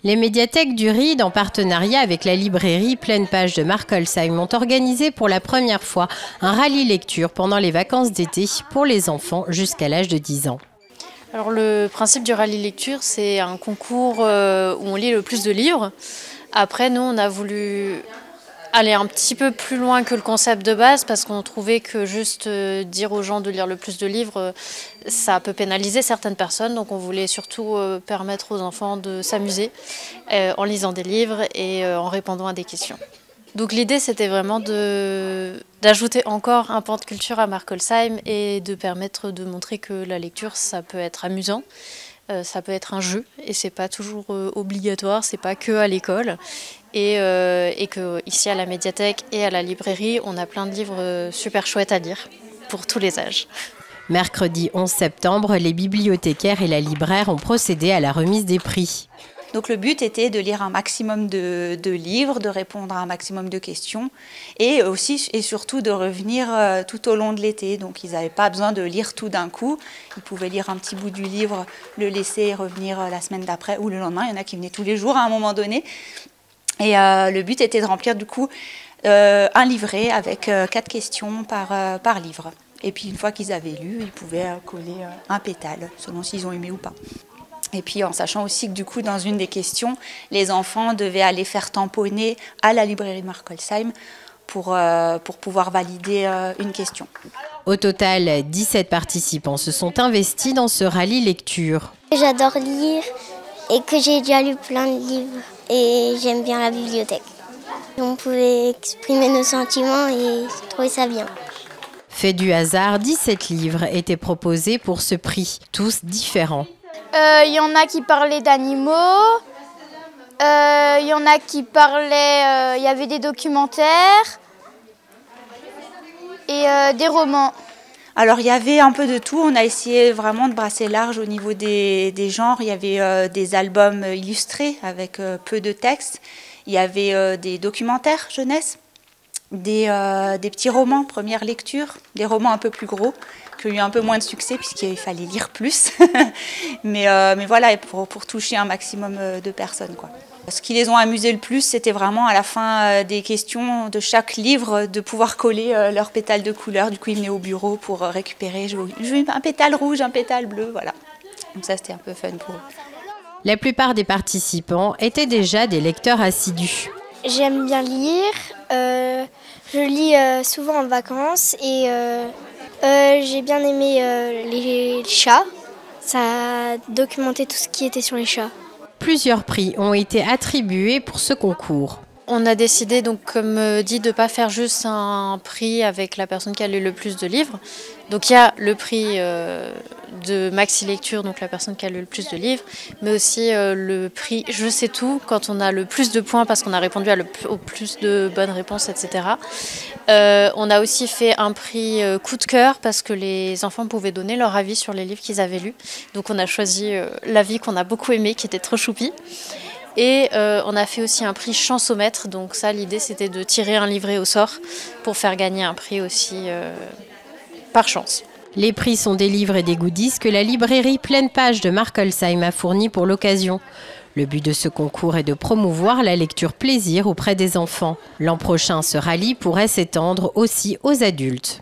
Les médiathèques du RID, en partenariat avec la librairie Pleine Page de Markolsheim, ont organisé pour la première fois un rallye lecture pendant les vacances d'été pour les enfants jusqu'à l'âge de 10 ans. Alors le principe du rallye lecture, c'est un concours où on lit le plus de livres. Après, nous, on a voulu aller un petit peu plus loin que le concept de base parce qu'on trouvait que juste dire aux gens de lire le plus de livres, ça peut pénaliser certaines personnes. Donc on voulait surtout permettre aux enfants de s'amuser en lisant des livres et en répondant à des questions. Donc l'idée, c'était vraiment d'ajouter encore un pan de culture à Markolsheim et de permettre de montrer que la lecture, ça peut être amusant. Ça peut être un jeu et c'est pas toujours obligatoire, c'est pas que à l'école. Et que ici à la médiathèque et à la librairie, on a plein de livres super chouettes à lire pour tous les âges. Mercredi 11 septembre, les bibliothécaires et la libraire ont procédé à la remise des prix. Donc le but était de lire un maximum de livres, de répondre à un maximum de questions et aussi et surtout de revenir tout au long de l'été. Donc ils n'avaient pas besoin de lire tout d'un coup. Ils pouvaient lire un petit bout du livre, le laisser et revenir la semaine d'après ou le lendemain. Il y en a qui venaient tous les jours à un moment donné. Et le but était de remplir du coup un livret avec 4 questions par livre. Et puis une fois qu'ils avaient lu, ils pouvaient coller un pétale selon s'ils ont aimé ou pas. Et puis en sachant aussi que du coup dans une des questions, les enfants devaient aller faire tamponner à la librairie Markolsheim pour pouvoir valider une question. Au total, 17 participants se sont investis dans ce rallye lecture. J'adore lire et que j'ai déjà lu plein de livres et j'aime bien la bibliothèque. On pouvait exprimer nos sentiments et trouver ça bien. Fait du hasard, 17 livres étaient proposés pour ce prix, tous différents. Il y en a qui parlaient d'animaux, il y en a qui parlaient, il y avait des documentaires et des romans. Alors il y avait un peu de tout, on a essayé vraiment de brasser large au niveau des genres. Il y avait des albums illustrés avec peu de texte, il y avait des documentaires jeunesse, des petits romans première lecture, des romans un peu plus gros, qui ont eu un peu moins de succès puisqu'il fallait lire plus. mais voilà, pour toucher un maximum de personnes, quoi. Ce qui les ont amusés le plus, c'était vraiment à la fin des questions de chaque livre de pouvoir coller leur pétale de couleur. Du coup, ils venaient au bureau pour récupérer. Je veux un pétale rouge, un pétale bleu, voilà. Donc ça, c'était un peu fun pour eux. La plupart des participants étaient déjà des lecteurs assidus. J'aime bien lire, je lis souvent en vacances et j'ai bien aimé les chats. Ça a documenté tout ce qui était sur les chats. Plusieurs prix ont été attribués pour ce concours. On a décidé, donc, comme dit, de ne pas faire juste un prix avec la personne qui a lu le plus de livres. Donc il y a le prix de Maxi Lecture, donc la personne qui a lu le plus de livres, mais aussi le prix Je sais tout, quand on a le plus de points parce qu'on a répondu au plus de bonnes réponses, etc. On a aussi fait un prix coup de cœur parce que les enfants pouvaient donner leur avis sur les livres qu'ils avaient lus. Donc on a choisi l'avis qu'on a beaucoup aimé, qui était trop choupi. Et on a fait aussi un prix chansomètre, donc ça l'idée c'était de tirer un livret au sort pour faire gagner un prix aussi par chance. Les prix sont des livres et des goodies que la librairie Pleine Page de Markolsheim a fournis pour l'occasion. Le but de ce concours est de promouvoir la lecture plaisir auprès des enfants. L'an prochain, ce rallye pourrait s'étendre aussi aux adultes.